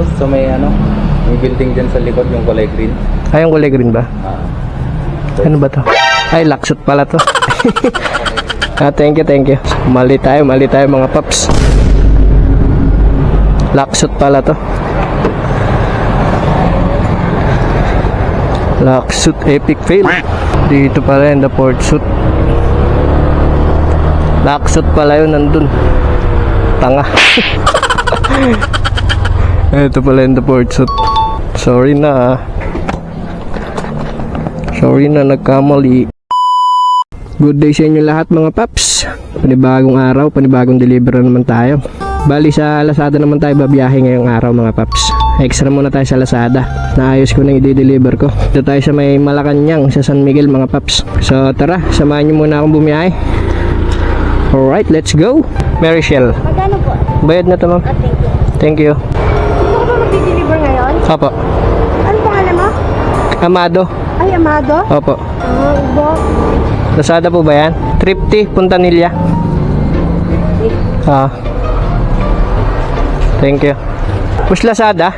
boss, so may may building dyan sa likod, yung kulay green. Ay, yung kulay green ba? Ano ba to? Ay, laksot pala to. Thank you, thank you. Mali tayo mga paps. Laksot pala to. Laksot epic fail. Dito pala yung the port suit. Laksot pala yun nandun. Tanga. Ito pala yung the port suit. Sorry na. Sorry na, nagkamali. Good day sa inyo lahat mga paps. Panibagong araw, panibagong deliver naman tayo. Bali sa Lazada naman tayo babiyahe ngayong araw mga paps. Extra muna tayo sa Lazada. Naayos ko na i-deliver ko. Dito tayo sa may Malacanang sa San Miguel mga paps. So tara, samahan nyo muna akong bumiyahe. Alright, let's go. Mary Shell. Magkano po? Bayad na to ma'am. Thank you. Thank you. Ito ba mag-deliver ngayon? Opo. Ano pangalan mo? Amado. Ay, Amado? Opo. Ibo. Lazada po ba yan? Tripty, Puntanilla. Thank you. Push Lazada?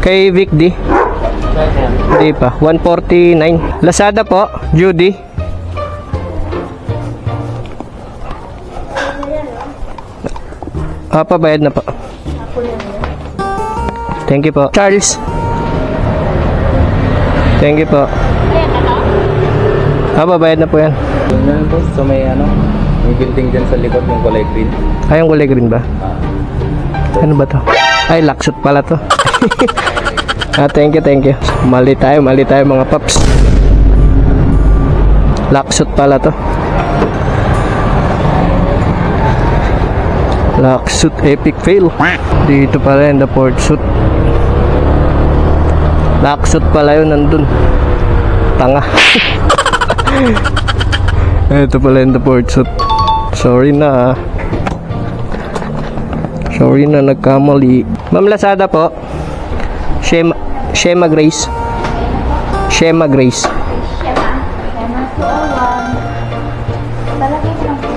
Kay Vic D? Hindi pa. 149. Lazada po, Judy. Pabayad na po. Thank you po. Charles. Thank you po. Pabayad na po yan. Yun boss, so may may building dyan sa likod, yung kulay green. Ay, yung kulay green ba? Ano ba to? Ay, laksot pala to. Thank you, thank you. Mali tayo mga paps. Laksot pala to. Laksot epic fail. Dito pala yung the port suit. Laksot pala yun nandun. Tanga. Ito pala yung the port suit. Sorry na. Sorry na, nagkamali. Ma'am Lazada po. Shema Grace. Shema Grace. Shema 201. Talagay ko lang po.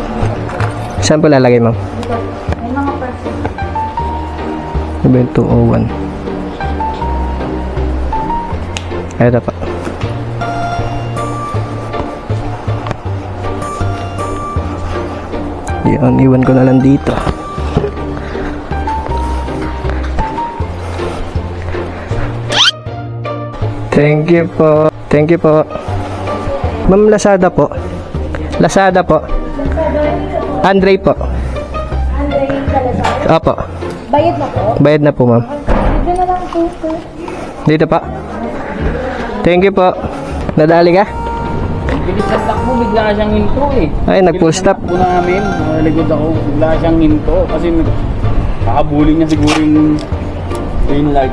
Saan po lalagay ma'am? May mga person. Sabihin 201. Ito pa. Yan, iwan ko na lang dito. Thank you po. Thank you po. Ma'am Lazada po. Lazada po. Andre po. Andre Salazar. Opo. Bayad na po? Bayad na po ma'am. Dito na lang po, sir. Dito pa. Thank you po. Nadali ka? Bilis ng takbo, bigla ka siyang hinto eh. Ay, nag-full stop. Bilis ng takbo namin, naligod ako, bigla siyang hinto. Kasi kakabuling niya siguro yung green light.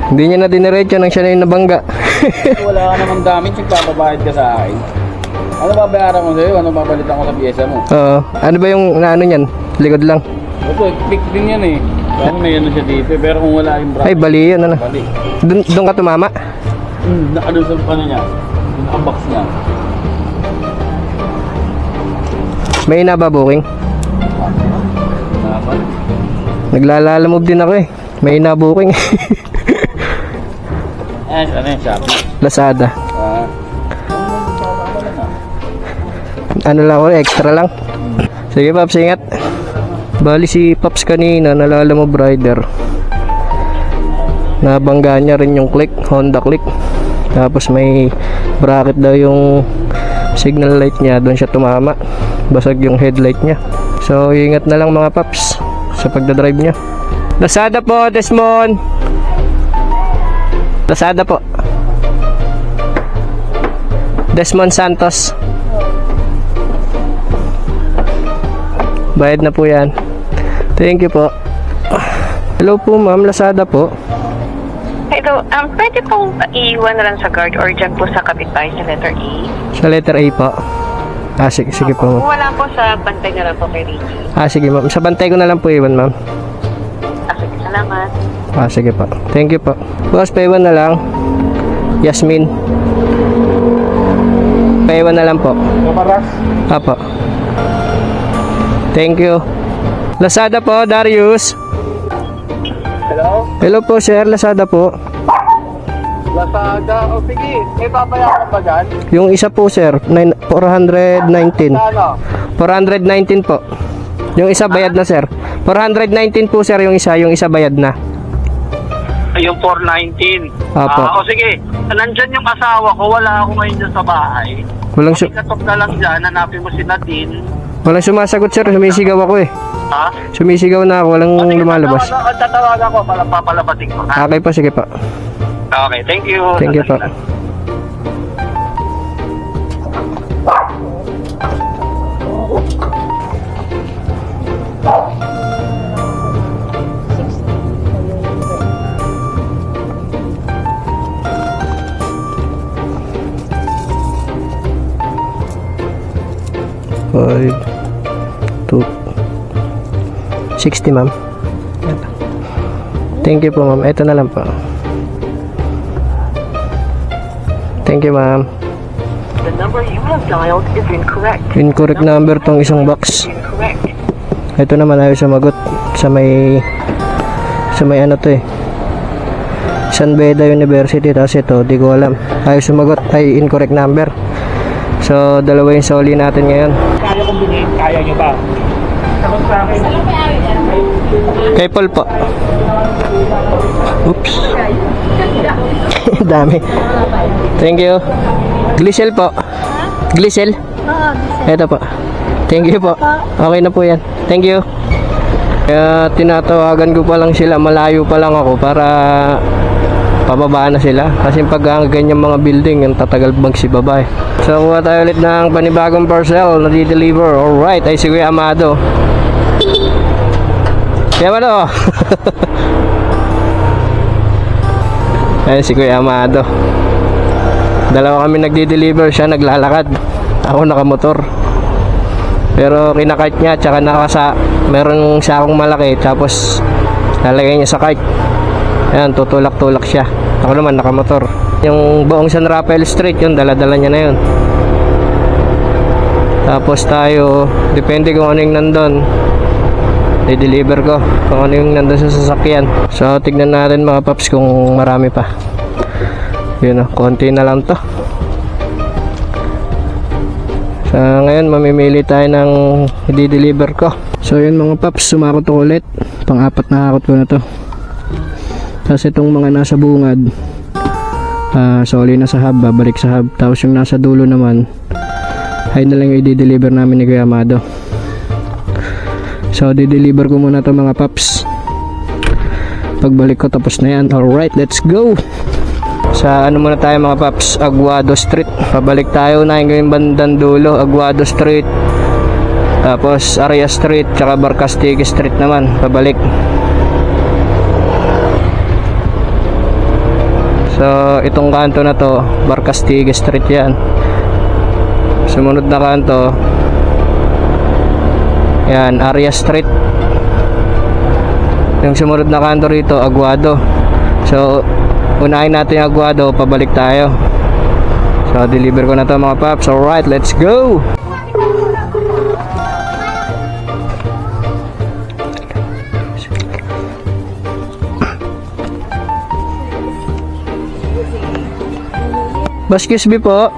Hindi niya na diniretso nang siya na yung nabangga. Wala ka namang damage, babayad ka sa akin. Ano babayaran ko sa'yo? Ano babalitan ko sa pyesa mo? Oo. Ano ba yung naano niyan? Likod lang. Ito, click din yan eh. Kaya may ano siya dito eh. Pero kung wala yung bracket, Ay, bali yun ano. bali. Doon ka tumama? Nakadun sa ano niya, yung nakabox niya. May inababuking? Dapat. Naglalalamove din ako eh. May inabuking. Ano yung Shopee? Lazada. Ano lang ako, extra lang. Sige Paps, ingat. Bali si Paps kanina, nalalamove rider. Nabangga niya rin yung click, Honda click. Tapos may bracket daw yung signal light niya, doon siya tumama. Basag yung headlight niya. So ingat na lang mga Paps sa pagdadrive niya. Lazada po, Desmond. Lazada po. Desmond Santos. Bayad na po yan. Thank you po. Hello po ma'am, Lazada po. Hello, pwede pong iiwan na lang sa guard or dyan po sa kapitbahay sa letter A? Sa letter A po. Sige, sige po ma'am. Kung wala po sa bantay na lang po kay Ricky. Sige ma'am. Sa bantay ko na lang po iwan ma'am. Sige, salamat. Sige po. Thank you po. Boss, paiwan na lang. Yasmin. Paiwan na lang po. Kaparas? Apo. Thank you. Lazada po, Darius. Hello? Hello po, sir. Lazada po. Lazada. O sige, may babayaran ba dyan? Yung isa po, sir, 419. Ano? 419 po. Yung isa bayad na, sir. 419 po, sir, yung isa bayad na. Yung 419. Apo. O sige, nandyan yung asawa ko, wala ako ngayon dyan sa bahay. Katok na lang dyan, hanapin mo si Nadine. Walang sumasagot, sir. Sumisigaw ako eh. Ha? Sumisigaw na ako, walang lumalabas. Tatawagan ko, papalabating ko. Ha? Okay po, sige po. Okay, thank you. Thank you po. Five, 2, 60, ma'am. Ito. Thank you po, ma'am. Ito na lang po. Thank you, ma'am. The number you have dialed is incorrect. Incorrect number tong isang box. Incorrect. Ito naman ayaw sumagot sa may ano to eh. San Beda University. Tapos ito, di ko alam. Ayaw sumagot. Ay, incorrect number. So, dalawa yung soli natin ngayon. Kaya kong bilhin, kaya nyo ba? Sagot sa akin. Kay Paul po. Oops. Dami. Thank you. Glisel po. Glisel? Ito po. Thank you po. Okay na po yan. Thank you. Kaya tinatawagan ko pa lang sila. Malayo pa lang ako para pababa na sila. Kasi pag ganyan mga building, yung tatagal magsibaba eh. So, kuha tayo ulit ng panibagong parcel na di-deliver. Alright, ay si Kuya Amado. Kuya Amado. Ayan si Kuya Amado. Dalawa kami nagdi-deliver, siya naglalakad. Ako nakamotor. Pero kinakart niya, tsaka meron sakong malaki, tapos lalagay niya sa cart. Ayan, tutulak-tulak siya. Ako naman nakamotor. Yung buong San Rafael Street, yun, dala-dala niya na yun. Tapos tayo, depende kung ano yung nandun, i-deliver ko kung ano yung nandun sa sasakyan. So, tignan natin mga paps kung marami pa. Yun o, konti na lang to. So, ngayon, mamimili tayo ng i-deliver ko. So, yun mga paps, sumakot ko ulit. Pang-apat na hakot ko na to. Tapos itong mga nasa bungad, soli na sa hub, babalik sa hub. Tapos yung nasa dulo naman, ay na lang yung i-deliver namin ni Kuya Amado. So, di-deliver ko muna to mga paps. Pagbalik ko, tapos na yan. Alright, let's go! Sa ano muna tayo mga paps, Aguado Street. Pabalik tayo na yung bandang dulo, Aguado Street. Tapos Area Street, tsaka Barcastigue Street naman, pabalik. So, itong kanto na to, Barcastigue Street yan. Sumunod na kanto, yan, Area Street. Yung sumunod na kanto rito, Aguado. So, unahin natin yung Aguado, pabalik tayo. So, deliver ko na to mga paps. Alright, let's go! Excuse me po.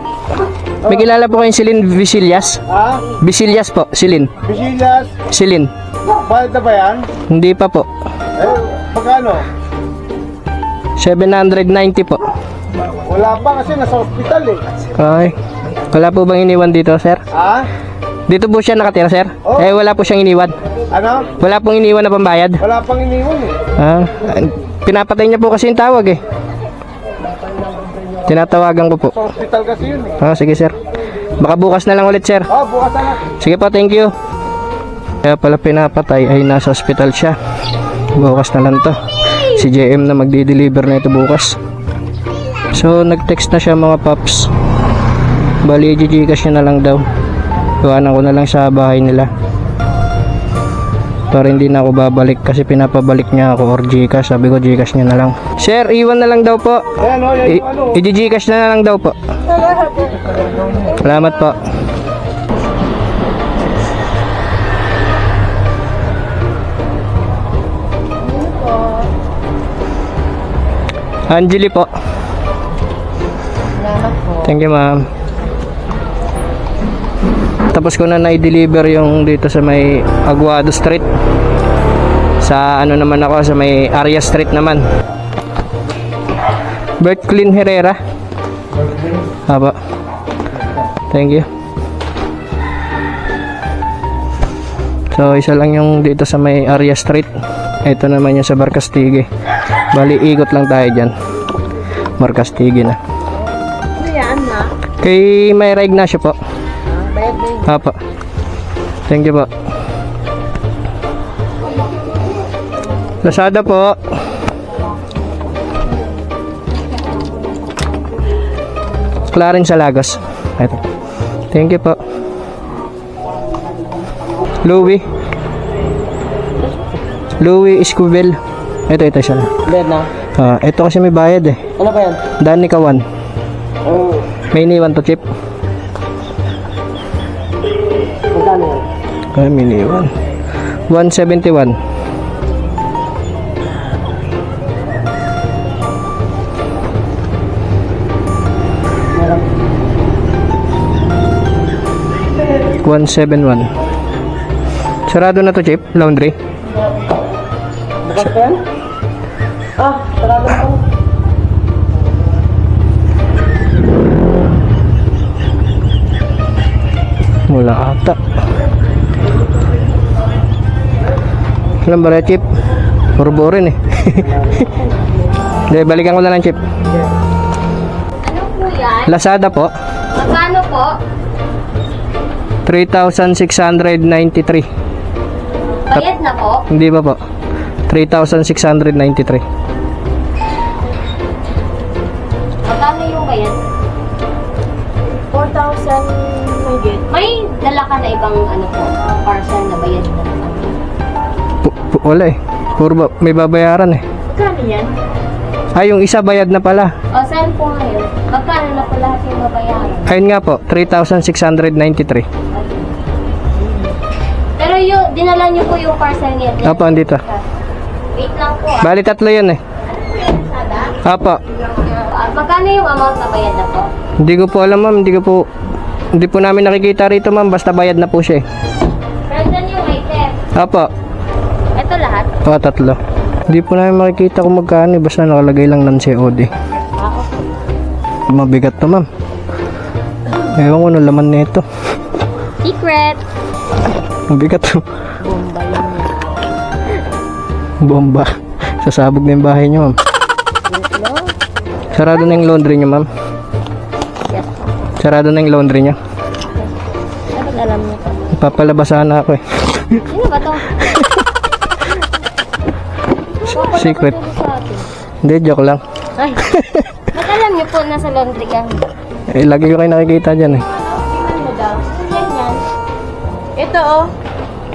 May kilala po kayong Celine Visillas? Ha? Visillas po, Celine. Bisilas? Celine. Bayad na ba yan? Hindi pa po. Magkano? 790 po. Wala pa kasi nasa hospital eh. Okay. Wala po bang iniwan dito, sir? Ha? Dito po siya nakatira, sir? Oh. Eh, wala po siyang iniwan. Ano? Wala pong iniwan na pambayad. Wala pang iniwan eh. Ah, pinapatay niya po kasi yung tawag eh. Tinatawagan ko po. Sa hospital kasi yun eh. Ah, sige, sir. Baka bukas na lang ulit, sir. Oh, bukas na lang. Sige po, thank you. Kaya pala pinapatay ay nasa hospital siya. Bukas na lang to. Si JM na magdi-deliver na ito bukas. So, nag-text na siya mga paps. Bali, i-gcash niya na lang daw. Iwanan ko na lang sa bahay nila. Para hindi na ako babalik kasi pinapabalik niya ako or Gcash. Sabi ko Gcash niya na lang. Sir, iwan na lang daw po. Ayan o, yan yung ano. I-Gcash na lang daw po. Salamat po. Angeli po. Salamat po. Thank you, ma'am. Tapos ko na na-deliver yung dito sa may Aguado Street. Sa ano naman ako, sa may Arias Street naman. Bert Clean Herrera. Haba. Thank you. So, isa lang yung dito sa may Arias Street. Ito naman yung sa Barcastige. Bali, ikot lang tayo dyan. Barcastige na. Ano yan, na? Kay Mayra Ignacio po. Bayad din. Apa. Thank you po. Lazada po. Clarence Salagos. Ito. Thank you po. Louis Esquivel. Ito siya. Bayad na? Ito kasi may bayad eh. Ano ba yan? Danny Kawan. Oh, May iniwan to, Chip. magkano yan? May iniwan. 171. $171. Sarado na to, Chip. Laundry. Bukas pa yan? Sarado na ako. Wala ata. Alam ba na, Chip? Puro rin eh. Hindi, balikan ko na lang, Chip. Ano po yan? Lazada po. Magkano po? 3,693. Bayad na po? Hindi ba po? 3,693. Magkano yung bayad? 4,000 may dala ka na ibang ano po, parcel na bayad na naman. Wala eh. Puro may babayaran eh. Magkano yan? Yung isa bayad na pala. O, saan po ngayon? Magkano na po lahat yung mabayaran? Ayun nga po, 3,693. Pero yung, dinala niyo po yung parcel niya. Apo, andito. Wait lang po. Bali, tatlo yun eh. Sada? Apo. Magkano yung amount na bayad na po? Hindi ko po alam, ma'am. Hindi po namin nakikita rito, ma'am. Basta bayad na po siya eh. Pero dyan yung item. Apo. Ito lahat? Tatlo. Hindi po namin makikita kung magkano eh. Basta nakalagay lang ng COD. Mabigat to, ma'am. Ewan ko na laman nito. Secret! Mabigat to. Bomba yan. Bomba. Sasabog na yung bahay niyo, ma'am. Sarado na yung laundry niyo, ma'am. Yes. Sarado na yung laundry niyo. Dapat alam niyo po. Papalabasan na ako eh. Sino ba to? Secret. Sa atin. Hindi, joke lang. Ay. Ba't alam niyo po nasa laundry ka? Lagi ko kayo nakikita dyan eh. Tingnan mo daw. Yan yan. Ito oh.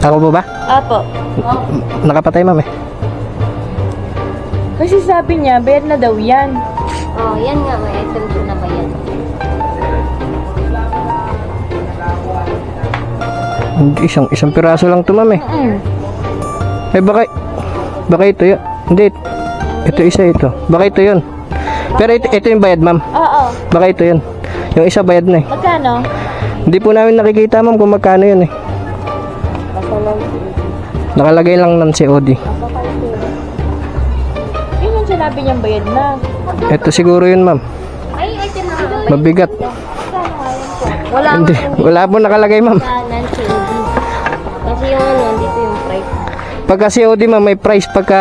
Ako po ba? Apo. Oh. Nakapatay, ma'am eh. Kasi sabi niya, bayad na daw yan. Oh, yan nga. May item po na bayad. Hindi, isang piraso lang to, ma'am eh. Baka ito yun. Hindi. Ito isa ito. Baka ito yun. Pero ito yung bayad, ma'am. Oo. Baka ito yun. Yung isa bayad na eh. Magkano? Hindi po namin nakikita, ma'am, kung magkano yun eh. Nakalagay lang ng COD. Yun yung sinabi niyang bayad na. Ito siguro yun, ma'am. Ay, item na. Mabigat. Wala Hindi. Wala po nakalagay, ma'am. non-COD. Kasi yung ano, dito yung price. Pagka COD, ma'am, may price. Pagka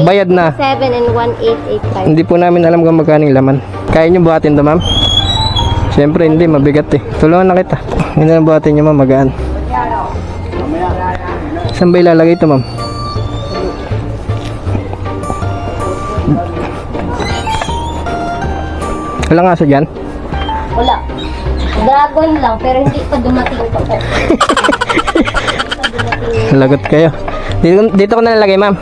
bayad na, 7 and 1885. hindi po namin alam kung magkano yung laman. Kaya nyo buhatin to, ma'am? Siyempre, hindi. Mabigat eh. Tulungan na kita. Hindi na buhatin nyo, ma'am. Magaan. Saan ba ilalagay ito, ma'am? Wala nga sa dyan? Wala. Dragon lang, pero hindi pa dumating pa po. Lagot kayo. Dito ko na nalagay, ma'am.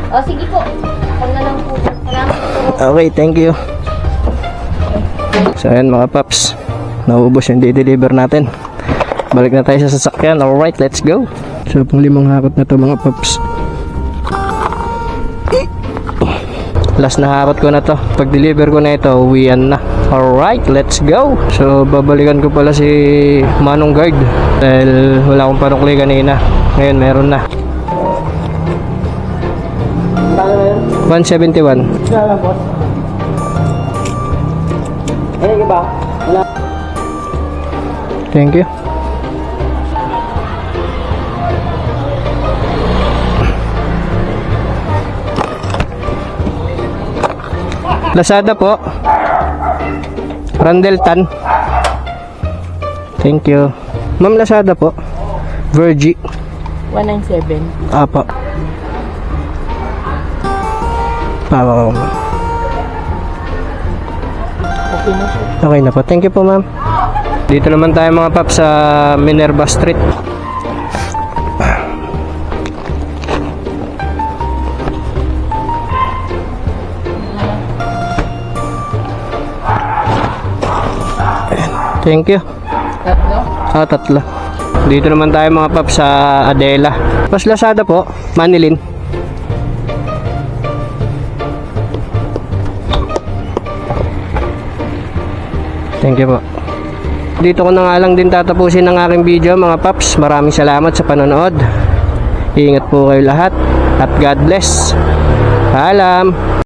O, sige po. Ako na lang po. Salamat po. Okay, thank you. So, ayan mga paps. Nauubos yung di-deliver natin. Balik na tayo sa sasakyan. Alright, let's go. So, pang 5 hakot na to mga paps. Last na harot ko na to. Pag deliver ko na ito, uwian na. Alright, let's go. So babalikan ko pala si Manong Guard dahil wala akong panukli kanina. Ngayon meron na. Kano na yun? 171. Kaya lang, boss. Ano ka ba? Wala. Thank you. Lazada po. Randeltan. Thank you. Ma'am, Lazada po. Virgie. 197. Apa. Pawa ko. Okay na siya. Okay na po. Thank you po, ma'am. Dito naman tayo mga paps sa Minerva Street. Thank you. Tatlo? Tatlo. Dito naman tayo mga paps sa Adela. Pas Lazada po, Manilin. Thank you po. Dito ko na nga lang din tatapusin ang aking video mga paps. Maraming salamat sa panonood. Ingat po kayo lahat at God bless. Paalam.